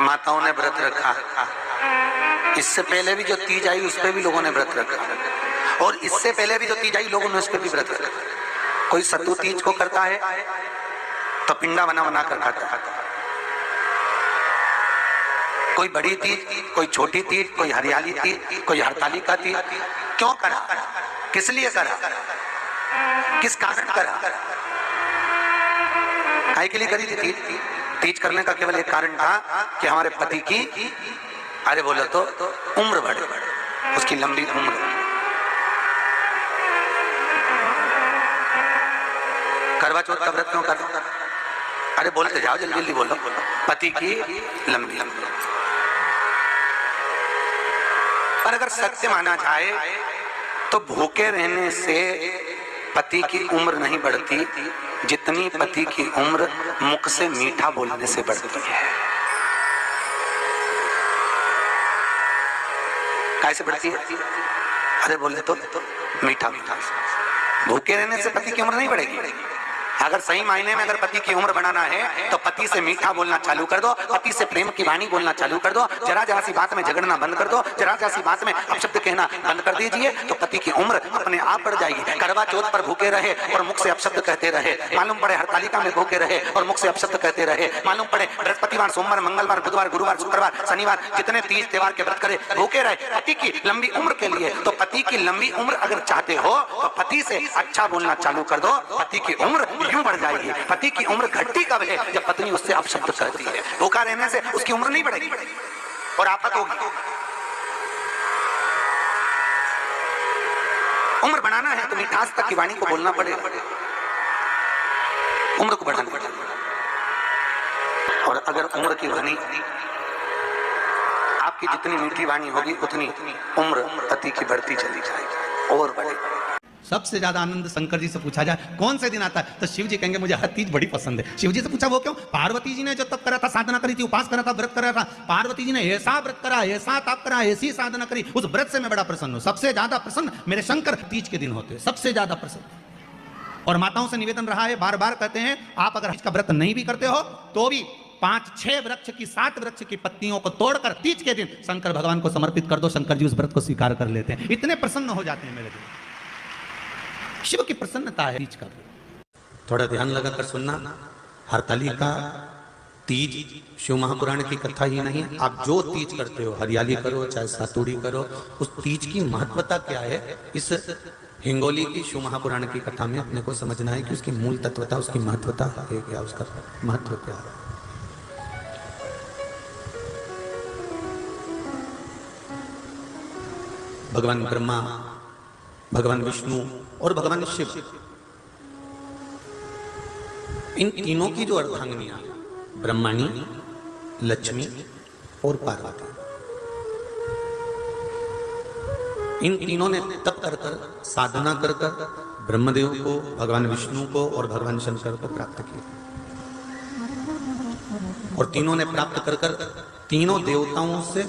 माताओं ने व्रत रखा। इससे पहले भी जो तीज आई उस पर भी लोगों ने व्रत रखा, और इससे पहले भी जो तीज आई लोगों ने उस पर भी व्रत रखा। कोई सत्तू तीज को करता है तो पिंडा बना बना कर खाता है, कोई बड़ी तीज, कोई छोटी तीज, कोई हरियाली तीज, कोई हरतालिका तीज। क्यों करा, किस लिए करा, किस कारण करा, काहे के लिए करी थी तीज? तीज करने का केवल एक कारण था कि हमारे पति की, अरे बोलो तो उम्र बढ़े, उसकी लंबी उम्र। करवा चौथ का व्रत क्यों करते? अरे बोलते जाओ, जल्दी जल्दी बोलो। पति की लंबी लंबी। पर अगर सत्य माना जाए तो भूखे रहने से पति की उम्र नहीं बढ़ती जितनी पति की उम्र मुख से मीठा बोलने से बढ़ती है। कैसे बढ़ती है? अरे बोले तो मीठा मीठा। भूखे रहने से पति की उम्र नहीं बढ़ेगी। अगर सही मायने में अगर पति की उम्र बढ़ाना है तो पति से मीठा बोलना चालू कर दो, पति से प्रेम की वाणी बोलना चालू कर दो, जरा जरा सी बात में झगड़ना बंद कर दो, जरा जरा सी बात में अपशब्द कहना बंद कर दीजिए, तो पति की उम्र अपने आप बढ़ जाएगी। करवा चौथ पर भूखे रहे और मुख से अपशब्द कहते रहे, मालूम पड़े हरतालिका में भूखे रहे और मुख से अपशब्द कहते रहे, मालूम पड़े बृहस्पतिवार, सोमवार, मंगलवार, बुधवार, गुरुवार, शुक्रवार, शनिवार, जितने तीज त्योहार के व्रत करे भूखे रहे पति की लंबी उम्र के लिए। तो पति की लंबी उम्र अगर चाहते हो तो पति से अच्छा बोलना चालू कर दो, पति की उम्र यूं बढ़ जाएगी। पति की उम्र घटती कब है? जब पत्नी उससे अपशब्द करती है। भूखा रहने से उसकी उम्र नहीं बढ़ेगी और आफत होगी। उम्र बढ़ाना है तो मिठास तक की वाणी को बोलना पड़ेगा, उम्र को बढ़ाना पड़ेगा। और अगर उम्र की वाणी आपकी जितनी मीठी वाणी होगी उतनी उम्र पति की बढ़ती चली जाएगी और बढ़ेगी। सबसे ज्यादा आनंद शंकर जी से पूछा जाए कौन से दिन आता है तो शिव जी कहेंगे मुझे हर तीज बड़ी पसंद है। शिव जी से पूछा वो क्यों? पार्वती जी ने जो तप करा था, साधना करी थी, उपास करा था, व्रत करा था, पार्वती जी ने ऐसा व्रत करा, ऐसा तप करा, ऐसी साधना करी, उस व्रत से मैं बड़ा प्रसन्न हूं। सबसे ज्यादा प्रसन्न मेरे शंकर तीज के दिन होते हैं, सबसे ज्यादा प्रसन्न। और माताओं से निवेदन रहा है, बार बार कहते हैं आप अगर इसका व्रत नहीं भी करते हो तो भी 5-6 वृक्ष की 7 वृक्ष की पत्तियों को तोड़कर तीज के दिन शंकर भगवान को समर्पित कर दो। शंकर जी उस व्रत को स्वीकार कर लेते हैं, इतने प्रसन्न हो जाते हैं मेरे दिन। शिव की प्रसन्नता है तीज का। थोड़ा ध्यान लगाकर सुनना। हरतालिका तीज शिव महापुराण की कथा ही नहीं, आप जो तीज करते हो, हरियाली करो चाहे सातुड़ी करो, उस तीज की महत्वता क्या है इस हिंगोली की शिव महापुराण की कथा में अपने को समझना है कि उसकी मूल तत्वता, उसकी महत्वता है क्या, उसका महत्व क्या है। भगवान ब्रह्मा, भगवान विष्णु और भगवान शिव, इन तीनों की जो अर्धांगिनियां ब्रह्मणी, लक्ष्मी और पार्वती, इन तीनों ने तप कर कर, साधना कर कर ब्रह्मदेव को, भगवान विष्णु को और भगवान शंकर को प्राप्त किया। और तीनों ने प्राप्त कर कर तीनों देवताओं से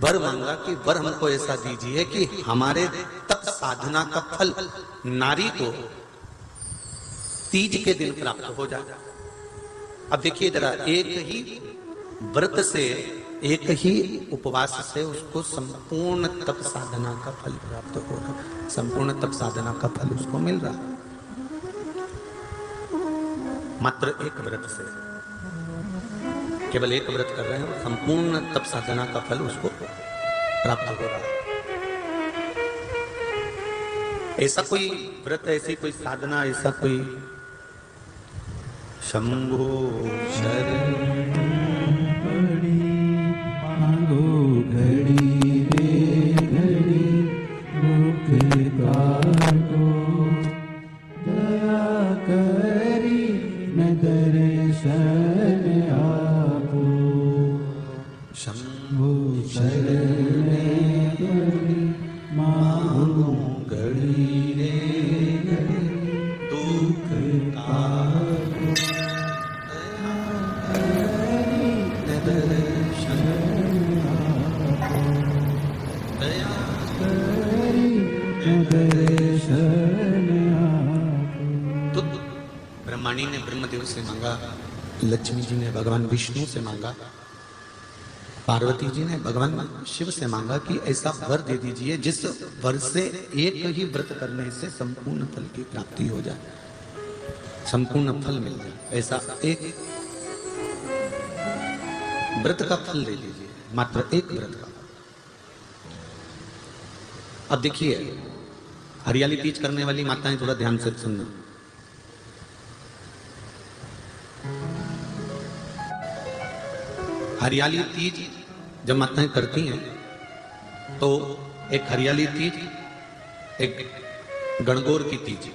वर मांगा कि वर हमको ऐसा दीजिए कि हमारे तप साधना का फल नारी को तीज के दिन प्राप्त हो जाए। अब देखिए जरा, एक ही व्रत से, एक ही उपवास से उसको संपूर्ण तप साधना का फल प्राप्त हो रहा, संपूर्ण तप साधना का फल उसको मिल रहा मात्र एक व्रत से। केवल एक व्रत कर रहे हैं और संपूर्ण तप साधना का फल उसको प्राप्त हो रहा है। ऐसा कोई व्रत, ऐसी कोई साधना, ऐसा कोई शंभो शरण मांगो घड़ी रे घड़ी मुख काटो, दया करी न दर्शन आपो, शंभो शरण घड़ी मांगो घड़ी रे घड़ी दुख काटो, तो ब्रह्मणी ने ब्रह्मदेव से मांगा, लक्ष्मी जी ने भगवान विष्णु से मांगा पार्वती जी ने भगवान शिव से मांगा कि ऐसा वर दे दीजिए जिस वर से एक ही व्रत करने से संपूर्ण फल की प्राप्ति हो जाए, संपूर्ण फल मिल जाए। ऐसा एक व्रत का फल दे दीजिए, मात्र एक व्रत का। अब देखिए, हरियाली तीज करने वाली माताएं थोड़ा ध्यान से सुनना। हरियाली तीज जब माताएं करती हैं तो एक हरियाली तीज, एक गणगौर की तीज,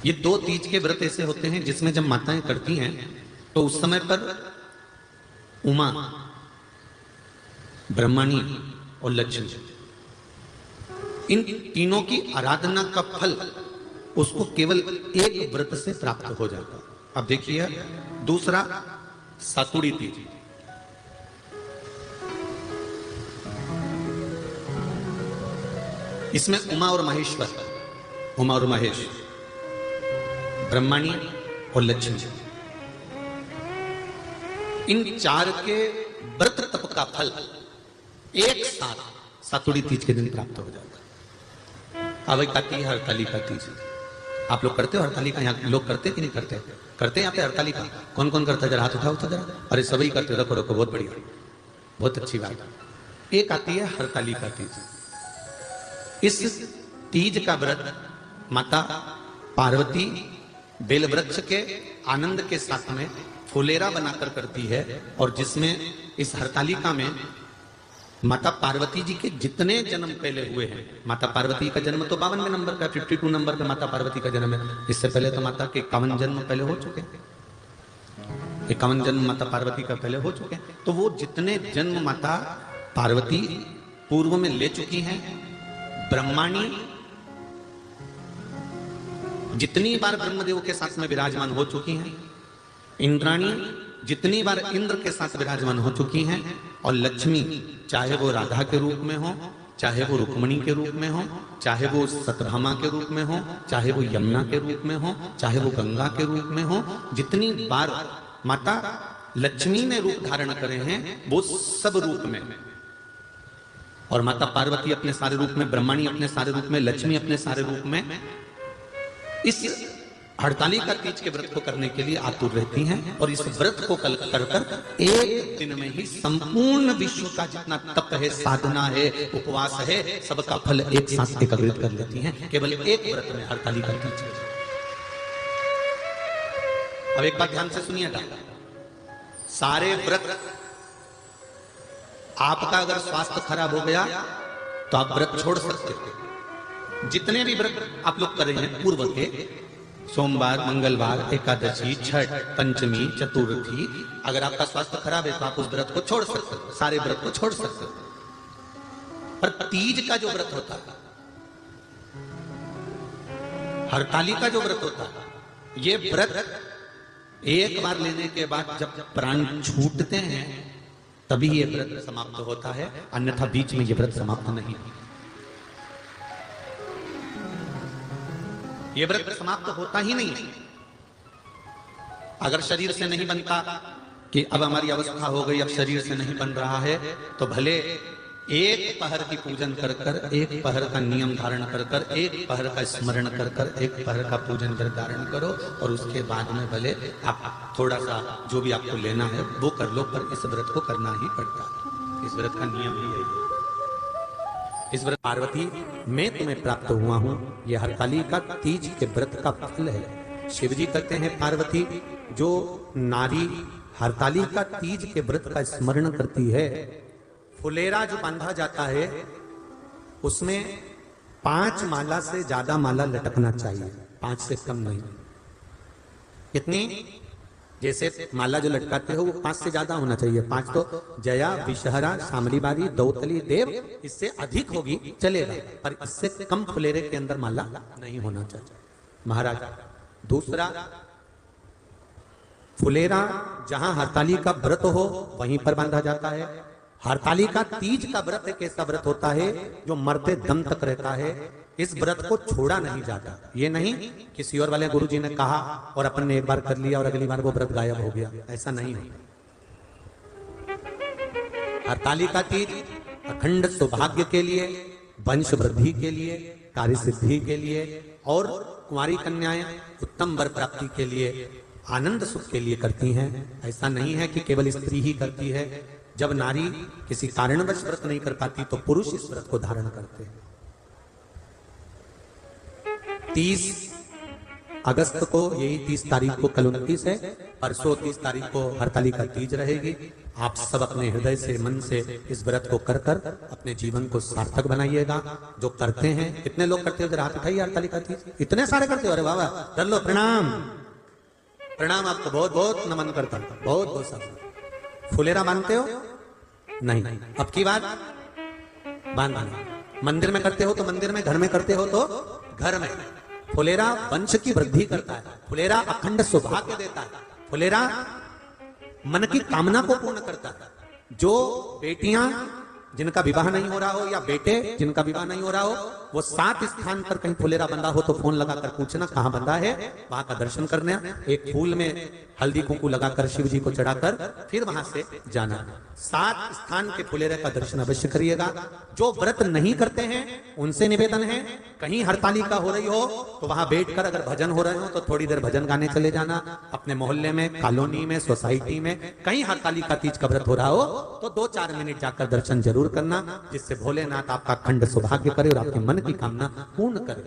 ये दो तीज के व्रत ऐसे होते हैं जिसमें जब माताएं करती हैं तो उस समय पर उमा, ब्रह्मणी और लक्ष्मी, इन तीनों की आराधना का फल उसको केवल एक व्रत से प्राप्त हो जाता। अब देखिए दूसरा सातुड़ी तीज। इसमें उमा और महेश्वर, उमा और महेश, ब्रह्मणी और लक्ष्मी, इन चार के व्रत तप का फल एक साथ सातुड़ी तीज के दिन प्राप्त हो जाता। अब एक आती है हरतालिका तीज। आप लोग करते हो हरतालिका? यहाँ लोग करते कि नहीं करते? करते हैं यहाँ पे हरतालिका? कौन कौन करता है? जरा हाथ उठाओ तो जरा। अरे सभी करते, रखो रखो, बहुत बढ़िया, बहुत अच्छी बात। एक आती है हरतालिका तीज। इस तीज का व्रत माता पार्वती बेल वृक्ष के आनंद के साथ में फुलेरा बनाकर करती है, और जिसमें इस हरतालिका में माता पार्वती जी के जितने जन्म पहले हुए हैं, माता पार्वती का जन्म तो 52वें नंबर का, 52 नंबर पे माता पार्वती का जन्म है। इससे पहले तो माता के 51 जन्म पहले हो चुके हैं, 51 जन्म माता पार्वती का पहले हो चुके हैं। तो वो जितने जन्म माता पार्वती पूर्व में ले चुकी हैं, ब्रह्माणी जितनी बार ब्रह्मदेव के साथ में विराजमान हो चुकी हैं, इंद्राणी जितनी बार इंद्र के साथ विराजमान हो चुकी हैं, और लक्ष्मी चाहे वो राधा के रूप में हो, चाहे वो रुक्मणी के रूप में हो, चाहे वो सत्यभामा के रूप में हो, चाहे वो यमुना के रूप में हो, चाहे वो गंगा के रूप में हो, जितनी बार माता लक्ष्मी ने रूप धारण करे हैं वो सब रूप में, और माता पार्वती अपने सारे रूप में, ब्रह्मणी अपने सारे रूप में, लक्ष्मी अपने सारे रूप में इस हरतालिका तीज के व्रत को करने के लिए आतुर रहती हैं। और इस व्रत को कर कर एक दिन में ही संपूर्ण विश्व का जितना तप है, साधना है, उपवास है, सबका फल एक साथ एकत्रित कर लेती हैं केवल एक व्रत में, हरतालिका तीज। अब एक बात ध्यान से सुनिएगा, सारे व्रत, आपका अगर स्वास्थ्य खराब हो गया तो आप व्रत छोड़ सकते हो। जितने भी व्रत आप लोग कर रहे हैं पूर्व के, सोमवार, मंगलवार, एकादशी, छठ, पंचमी, चतुर्थी, अगर आपका स्वास्थ्य खराब है तो आप उस व्रत को छोड़ सकते हो, सारे व्रत को छोड़ सकते हो। पर तीज का जो व्रत होता है, हरतालिका जो व्रत होता है, ये व्रत एक बार लेने के बाद जब प्राण छूटते हैं तभी ये व्रत समाप्त होता है, अन्यथा बीच में ये व्रत समाप्त नहीं। ये व्रत समाप्त होता ही नहीं। अगर शरीर से नहीं बनता कि अब हमारी अवस्था हो गई, अब शरीर से नहीं बन रहा है, तो भले एक पहर की पूजन कर कर, एक पहर का नियम धारण कर कर, एक पहर का स्मरण कर कर, एक पहर का पूजन कर धारण करो, और उसके बाद में भले आप थोड़ा सा जो भी आपको लेना है वो कर लो, पर इस व्रत को करना ही पड़ता है। इस व्रत का नियम ही यही है। इस व्रत पार्वती मैं तुम्हें प्राप्त हुआ हूं, यह हरतालिका तीज के व्रत का फल है। शिव जी कहते हैं पार्वती, जो नारी हरतालिका तीज के व्रत का स्मरण करती है, फुलेरा जो बांधा जाता है उसमें 5 माला से ज्यादा माला लटकना चाहिए, 5 से कम नहीं। कितनी? जैसे माला जो लटकाते हो वो 5 से ज्यादा होना चाहिए। 5 तो जया, विषहरा, शामलीबारी, दौतली, देव, इससे अधिक होगी चलेगा, पर इससे कम फुलेरे के अंदर माला नहीं होना चाहिए महाराज। दूसरा, फुलेरा जहां हरतालिका व्रत हो वहीं पर बांधा जाता है। हरतालिका तीज का व्रत एक ऐसा व्रत होता है जो मरते दम तक रहता है। इस व्रत को छोड़ा नहीं जाता। ये नहीं किसी और वाले गुरुजी ने कहा और अपन ने एक बार कर लिया और अगली बार वो व्रत गायब हो गया, ऐसा नहीं होता। हरतालिका तीज अखंड सौभाग्य के लिए, वंश वृद्धि के लिए, कार्य सिद्धि के लिए और कुंवारी कन्याएं उत्तम वर प्राप्ति के लिए, आनंद सुख के लिए करती हैं। ऐसा नहीं है कि केवल स्त्री ही करती है। जब नारी किसी कारणवश व्रत नहीं कर पाती तो पुरुष इस व्रत को धारण करते हैं। 30 अगस्त को, यही 30 तारीख को, कल 29 है, परसों 30 तारीख को हरतालिका तीज रहेगी। आप सब अपने हृदय से, मन से इस व्रत को कर कर अपने जीवन को सार्थक बनाइएगा। जो करते हैं, कितने लोग करते हो जरा हाथ उठाइए हरतालिका तीज। इतने सारे करते हो, अरे बाबा कर लो, प्रणाम प्रणाम, आपको बहुत बहुत नमन करता हूं, बहुत बहुत सब। फुलेरा बांधते हो? नहीं, अब की बात बांधना। मंदिर में करते हो तो मंदिर में, घर में करते हो तो घर में। फुलेरा वंश की वृद्धि करता है, फुलेरा अखंड सौभाग्य देता है, फुलेरा मन की कामना को पूर्ण करता है। जो बेटियां जिनका विवाह नहीं हो रहा हो या बेटे जिनका विवाह नहीं हो रहा हो, वो 7 स्थान पर कहीं फुलेरा बंधा हो तो फोन लगाकर पूछना कहां बंधा है, वहां का दर्शन करना। एक फूल में हल्दी कुंकू लगाकर शिव जी को चढ़ाकर फिर वहां से जाना। 7 स्थान के फुलेरे का दर्शन अवश्य करिएगा। जो व्रत नहीं करते हैं उनसे निवेदन है, कहीं हरतालिका हो रही हो तो वहां बैठकर अगर भजन हो रहे हो तो थोड़ी देर भजन गाने चले जाना। अपने मोहल्ले में, कॉलोनी में, सोसाइटी में कहीं हरतालिका तीज का व्रत हो रहा हो तो 2-4 मिनट जाकर दर्शन जरूर करना, जिससे भोलेनाथ आपका अखंड सौभाग्य करे और आपके मन की कामना पूर्ण करे।